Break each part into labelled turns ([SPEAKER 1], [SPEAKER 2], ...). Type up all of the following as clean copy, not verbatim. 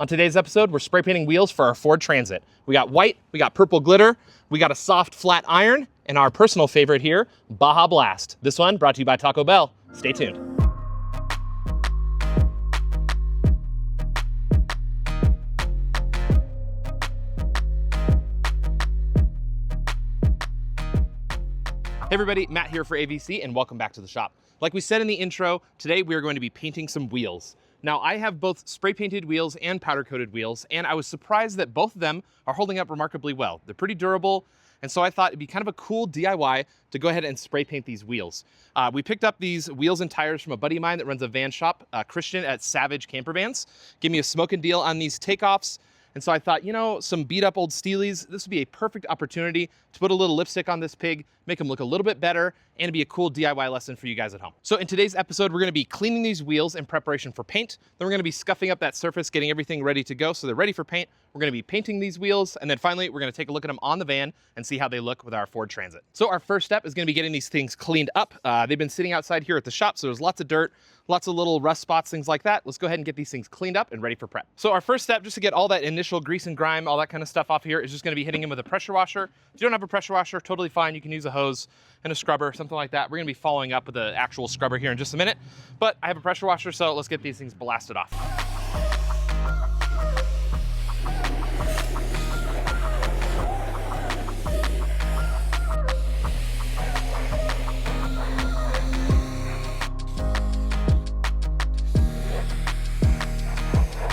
[SPEAKER 1] On today's episode, we're spray painting wheels for our Ford Transit. We got white, we got purple glitter, we got a soft flat iron, and our personal favorite here, Baja Blast. This one brought to you by Taco Bell. Stay tuned. Hey everybody, Matt here for AVC and welcome back to the shop. Like we said in the intro, today we are going to be painting some wheels. Now I have both spray painted wheels and powder coated wheels, and I was surprised that both of them are holding up remarkably well. They're pretty durable, and so I thought it'd be kind of a cool DIY to go ahead and spray paint these wheels. We picked up these wheels and tires from a buddy of mine that runs a van shop, Christian at Savage Camper Vans. Gave me a smoking deal on these takeoffs. And so I thought, you know, some beat up old Steelies, this would be a perfect opportunity to put a little lipstick on this pig, make them look a little bit better, and it'd be a cool DIY lesson for you guys at home. So in today's episode, we're gonna be cleaning these wheels in preparation for paint. Then we're gonna be scuffing up that surface, getting everything ready to go so they're ready for paint. We're gonna be painting these wheels, and then finally, we're gonna take a look at them on the van and see how they look with our Ford Transit. So our first step is gonna be getting these things cleaned up. They've been sitting outside here at the shop, so there's lots of dirt, lots of little rust spots, things like that. Let's go ahead and get these things cleaned up and ready for prep. So our first step, just to get all that initial grease and grime, all that kind of stuff off here, is just gonna be hitting them with a pressure washer. If you don't have a pressure washer, totally fine. You can use a hose and a scrubber, something like that. We're gonna be following up with the actual scrubber here in just a minute, but I have a pressure washer, so let's get these things blasted off.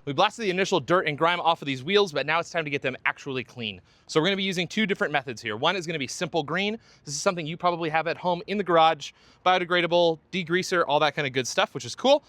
[SPEAKER 1] We blasted the initial dirt and grime off of these wheels, but now it's time to get them actually clean. So we're gonna be using two different methods here. One is gonna be simple green. This is something you probably have at home in the garage, biodegradable, degreaser, all that kind of good stuff, which is cool.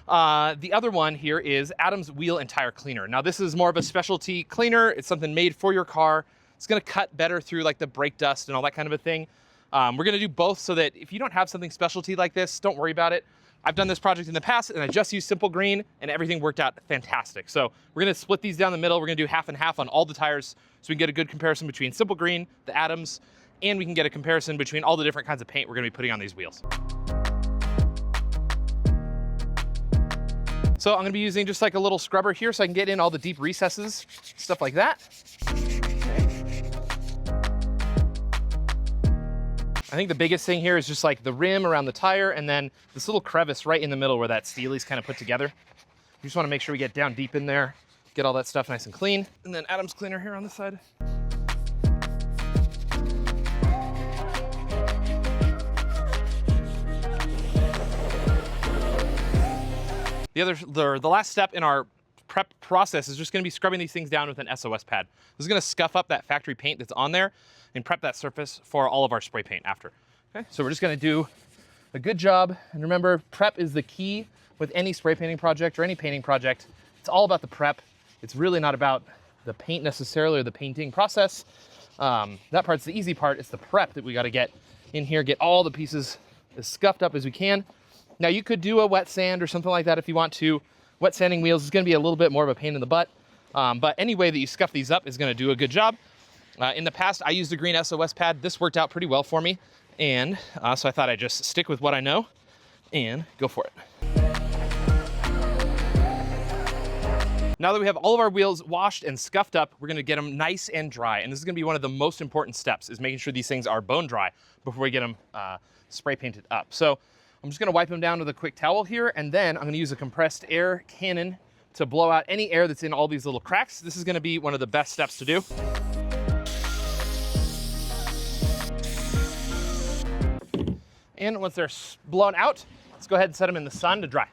[SPEAKER 1] The other one here is Adam's Wheel and Tire Cleaner. Now this is more of a specialty cleaner. It's something made for your car. It's gonna cut better through like the brake dust and all that kind of a thing. We're gonna do both so that if you don't have something specialty like this, don't worry about it. I've done this project in the past and I just used simple green and everything worked out fantastic. So we're gonna split these down the middle. We're gonna do half and half on all the tires so we can get a good comparison between simple green, the Adams, and we can get a comparison between all the different kinds of paint we're gonna be putting on these wheels. So I'm gonna be using just like a little scrubber here so I can get in all the deep recesses, stuff like that. I think the biggest thing here is just like the rim around the tire and then this little crevice right in the middle where that Steely's kind of put together. We just want to make sure we get down deep in there, get all that stuff nice and clean. And then Adam's cleaner here on the side. The last step in our prep process is just going to be scrubbing these things down with an SOS pad. This is going to scuff up that factory paint that's on there and prep that surface for all of our spray paint after. Okay, so we're just going to do a good job. And remember, prep is the key with any spray painting project or any painting project. It's all about the prep. It's really not about the paint necessarily or the painting process. That part's the easy part. It's the prep that we got to get in here, get all the pieces as scuffed up as we can. Now you could do a wet sand or something like that if you want to. Wet sanding wheels is going to be a little bit more of a pain in the butt, but any way that you scuff these up is going to do a good job. In the past, I used the green SOS pad. This worked out pretty well for me, and so I thought I'd just stick with what I know and go for it. Now that we have all of our wheels washed and scuffed up, we're going to get them nice and dry, and this is going to be one of the most important steps, is making sure these things are bone dry before we get them spray painted up. So I'm just gonna wipe them down with a quick towel here, and then I'm gonna use a compressed air cannon to blow out any air that's in all these little cracks. This is gonna be one of the best steps to do. And once they're blown out, let's go ahead and set them in the sun to dry.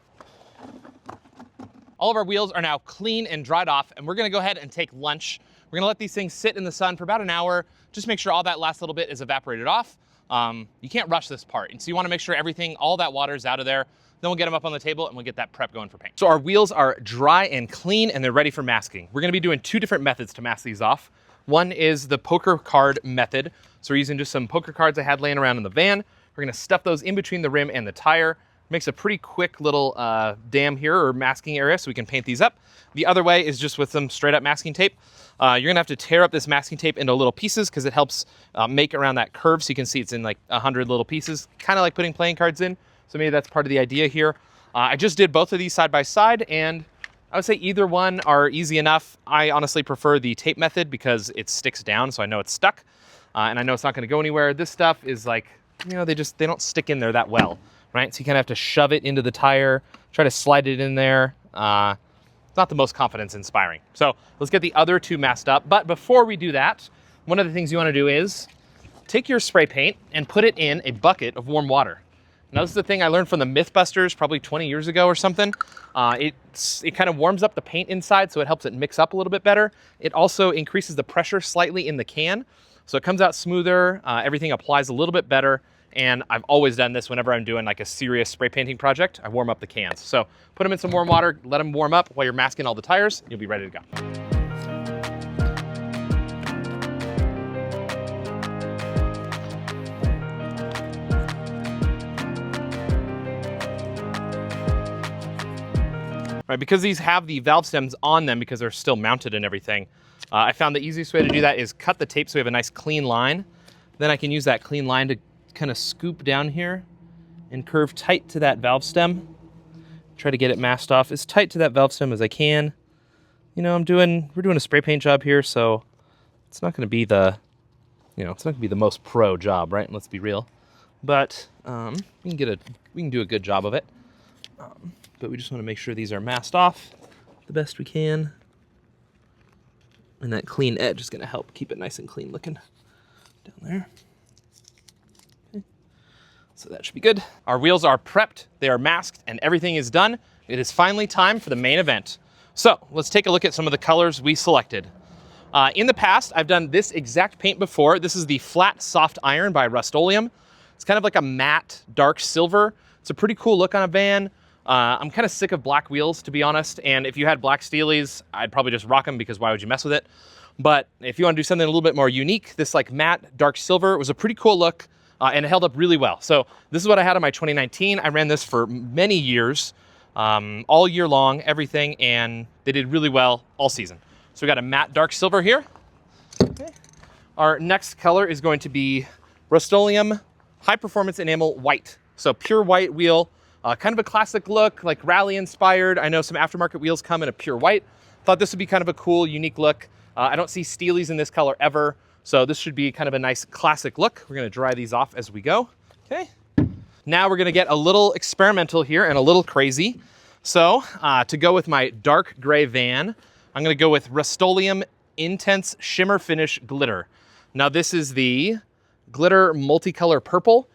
[SPEAKER 1] All of our wheels are now clean and dried off, and we're gonna go ahead and take lunch. We're gonna let these things sit in the sun for about an hour, just make sure all that last little bit is evaporated off. You can't rush this part. And so you wanna make sure everything, all that water is out of there. Then we'll get them up on the table and we'll get that prep going for paint. So our wheels are dry and clean and they're ready for masking. We're gonna be doing two different methods to mask these off. One is the poker card method. So we're using just some poker cards I had laying around in the van. We're gonna stuff those in between the rim and the tire. Makes a pretty quick little dam here or masking area so we can paint these up. The other way is just with some straight up masking tape. You're gonna have to tear up this masking tape into little pieces because it helps make around that curve so you can see it's in like 100 little pieces, kind of like putting playing cards in. So maybe that's part of the idea here. I just did both of these side by side and I would say either one are easy enough. I honestly prefer the tape method because it sticks down, so I know it's stuck, and I know it's not gonna go anywhere. This stuff is like, you know, they don't stick in there that well, right? So you kind of have to shove it into the tire, try to slide it in there. It's not the most confidence inspiring. So let's get the other two masked up. But before we do that, one of the things you wanna do is take your spray paint and put it in a bucket of warm water. Now this is the thing I learned from the Mythbusters probably 20 years ago or something. It kind of warms up the paint inside, so it helps it mix up a little bit better. It also increases the pressure slightly in the can, so it comes out smoother, everything applies a little bit better, and I've always done this whenever I'm doing like a serious spray painting project. I warm up the cans. So put them in some warm water, let them warm up while you're masking all the tires, you'll be ready to go. Right, because these have the valve stems on them because they're still mounted and everything, I found the easiest way to do that is cut the tape so we have a nice clean line. Then I can use that clean line to kind of scoop down here and curve tight to that valve stem. Try to get it masked off as tight to that valve stem as I can. You know, we're doing a spray paint job here, so it's not going to be the, you know, it's not going to be the most pro job, right? Let's be real. But we can do a good job of it. But we just want to make sure these are masked off the best we can. And that clean edge is going to help keep it nice and clean looking down there. Okay. So that should be good. Our wheels are prepped, they are masked, and everything is done. It is finally time for the main event. So let's take a look at some of the colors we selected. In the past, I've done this exact paint before. This is the Flat Soft Iron by Rust-Oleum. It's kind of like a matte dark silver. It's a pretty cool look on a van. I'm kind of sick of black wheels, to be honest, and if you had black Steelies, I'd probably just rock them because why would you mess with it? But if you want to do something a little bit more unique, this like matte dark silver was a pretty cool look, and it held up really well. So this is what I had on my 2019. I ran this for many years, all year long, everything, and they did really well all season. So we got a matte dark silver here. Okay. Our next color is going to be Rust-Oleum High Performance Enamel White. So pure white wheel. Kind of a classic look, like rally inspired. I know some aftermarket wheels come in a pure white. Thought this would be kind of a cool, unique look. I don't see Steelies in this color ever, so this should be kind of a nice classic look. We're gonna dry these off as we go. Okay. Now we're gonna get a little experimental here and a little crazy. So to go with my dark gray van, I'm gonna go with Rust-Oleum Intense Shimmer Finish Glitter. Now this is the glitter multicolor purple.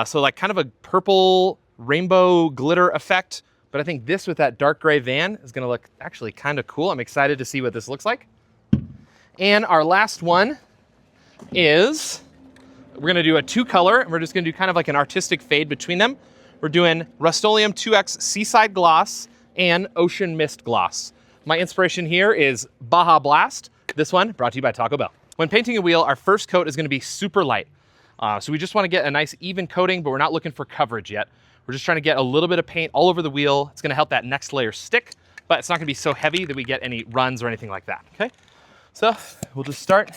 [SPEAKER 1] So like kind of a purple rainbow glitter effect, but I think this with that dark gray van is gonna look actually kind of cool. I'm excited to see what this looks like. And our last one is, we're gonna do a two color, and we're just gonna do kind of like an artistic fade between them. We're doing Rust-Oleum 2X Seaside Gloss and Ocean Mist Gloss. My inspiration here is Baja Blast. This one brought to you by Taco Bell. When painting a wheel, our first coat is gonna be super light. So we just wanna get a nice even coating, but we're not looking for coverage yet. We're just trying to get a little bit of paint all over the wheel. It's gonna help that next layer stick, but it's not gonna be so heavy that we get any runs or anything like that, okay? So we'll just start.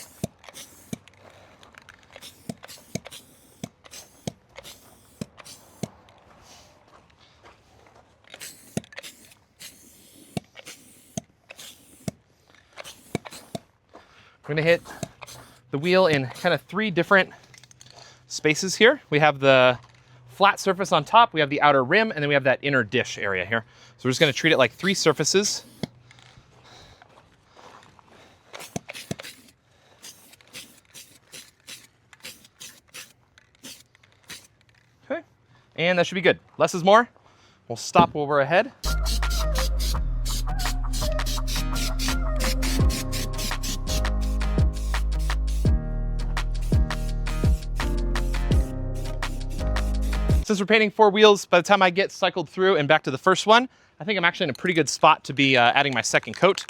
[SPEAKER 1] We're gonna hit the wheel in kind of three different spaces here. We have the flat surface on top, we have the outer rim, and then we have that inner dish area here. So we're just gonna treat it like three surfaces. Okay, and that should be good. Less is more. We'll stop while we're ahead. Since we're painting four wheels, by the time I get cycled through and back to the first one, I think I'm actually in a pretty good spot to be adding my second coat.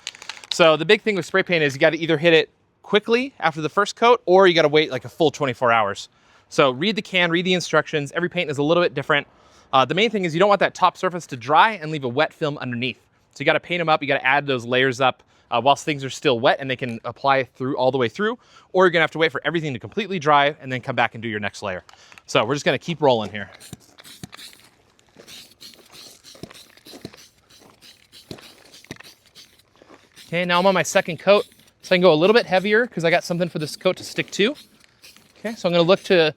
[SPEAKER 1] So the big thing with spray paint is you gotta either hit it quickly after the first coat, or you gotta wait like a full 24 hours. So read the can, read the instructions. Every paint is a little bit different. The main thing is you don't want that top surface to dry and leave a wet film underneath. So you gotta paint them up, you gotta add those layers up whilst things are still wet and they can apply through all the way through, or you're gonna have to wait for everything to completely dry and then come back and do your next layer. So we're just gonna keep rolling here. Okay, now I'm on my second coat, so I can go a little bit heavier because I got something for this coat to stick to. Okay, so I'm gonna look to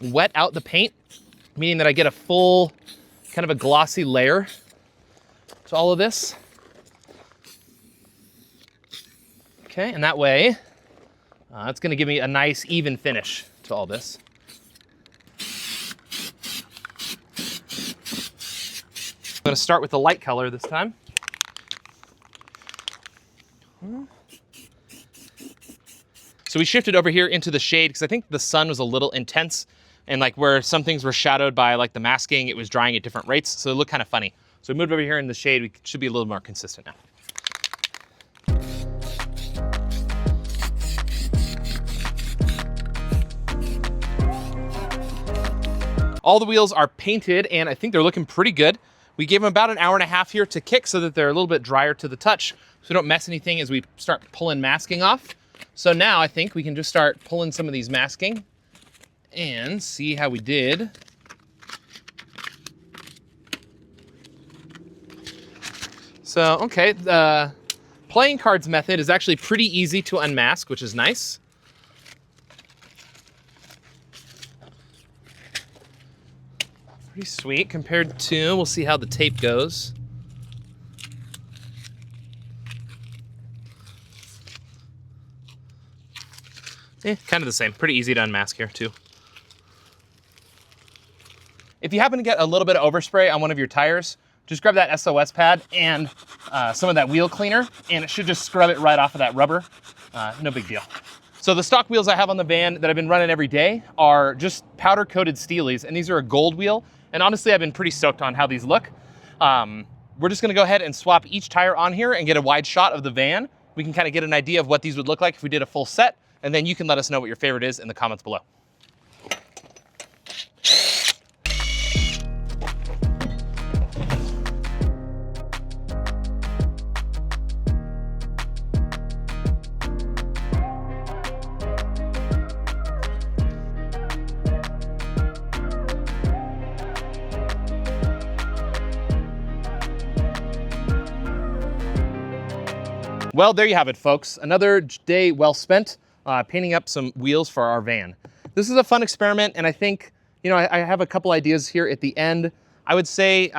[SPEAKER 1] wet out the paint, meaning that I get a full, kind of a glossy layer to all of this. Okay, and that way, it's gonna give me a nice even finish to all this. I'm gonna start with the light color this time. So we shifted over here into the shade because I think the sun was a little intense, and like where some things were shadowed by like the masking, it was drying at different rates, so it looked kind of funny. So we moved over here in the shade. We should be a little more consistent now. All the wheels are painted and I think they're looking pretty good. We gave them about an hour and a half here to kick so that they're a little bit drier to the touch, so we don't mess anything as we start pulling masking off. So now I think we can just start pulling some of these masking and see how we did. So, okay, the playing cards method is actually pretty easy to unmask, which is nice. Pretty sweet compared to, we'll see how the tape goes. Kind of the same, pretty easy to unmask here too. If you happen to get a little bit of overspray on one of your tires, just grab that SOS pad and some of that wheel cleaner, and it should just scrub it right off of that rubber. No big deal. So the stock wheels I have on the van that I've been running every day are just powder coated Steelies, and these are a gold wheel. And honestly, I've been pretty stoked on how these look. We're just gonna go ahead and swap each tire on here and get a wide shot of the van. We can kind of get an idea of what these would look like if we did a full set, and then you can let us know what your favorite is in the comments below. Well, there you have it, folks. Another day well spent painting up some wheels for our van. This is a fun experiment, and I think, you know, I have a couple ideas here at the end. I would say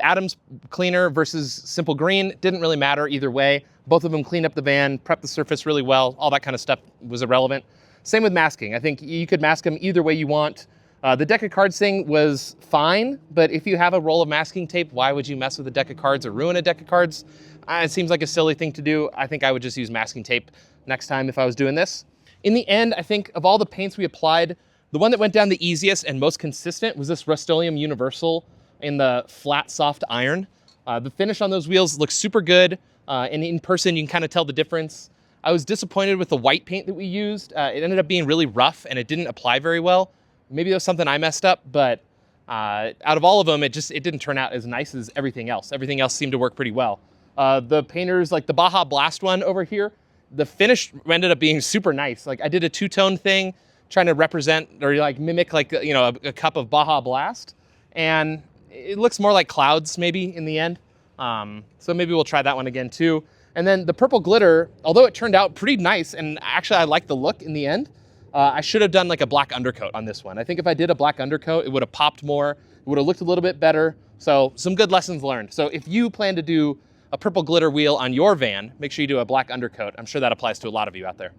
[SPEAKER 1] Adam's cleaner versus simple green didn't really matter either way. Both of them cleaned up the van, prepped the surface really well. All that kind of stuff was irrelevant. Same with masking. I think you could mask them either way you want. The deck of cards thing was fine, but if you have a roll of masking tape, why would you mess with a deck of cards or ruin a deck of cards? It seems like a silly thing to do. I think I would just use masking tape next time if I was doing this. In the end, I think of all the paints we applied, the one that went down the easiest and most consistent was this Rust-Oleum Universal in the flat soft iron. The finish on those wheels looks super good, and in person you can kind of tell the difference. I was disappointed with the white paint that we used. It ended up being really rough and it didn't apply very well. Maybe that was something I messed up, but out of all of them, it didn't turn out as nice as everything else. Everything else seemed to work pretty well. The painters, like the Baja Blast one over here, the finish ended up being super nice. Like I did a two-tone thing trying to represent or like mimic like, you know, a cup of Baja Blast, and it looks more like clouds maybe in the end. So maybe we'll try that one again too. And then the purple glitter, although it turned out pretty nice, and actually I like the look in the end, I should have done like a black undercoat on this one. I think if I did a black undercoat, it would have popped more. It would have looked a little bit better. So some good lessons learned. So if you plan to do a purple glitter wheel on your van, make sure you do a black undercoat. I'm sure that applies to a lot of you out there.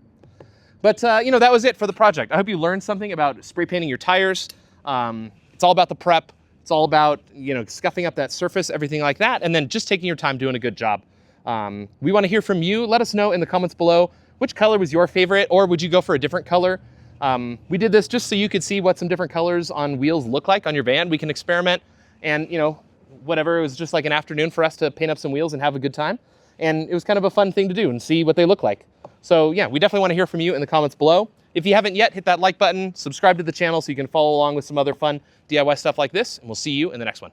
[SPEAKER 1] But you know, that was it for the project. I hope you learned something about spray painting your tires. It's all about the prep. It's all about, you know, scuffing up that surface, everything like that, and then just taking your time doing a good job. We want to hear from you. Let us know in the comments below which color was your favorite, or would you go for a different color? We did this just so you could see what some different colors on wheels look like on your van. We can experiment and, you know, whatever. It was just like an afternoon for us to paint up some wheels and have a good time. And it was kind of a fun thing to do and see what they look like. So yeah, we definitely want to hear from you in the comments below. If you haven't yet, hit that like button, subscribe to the channel so you can follow along with some other fun DIY stuff like this, and we'll see you in the next one.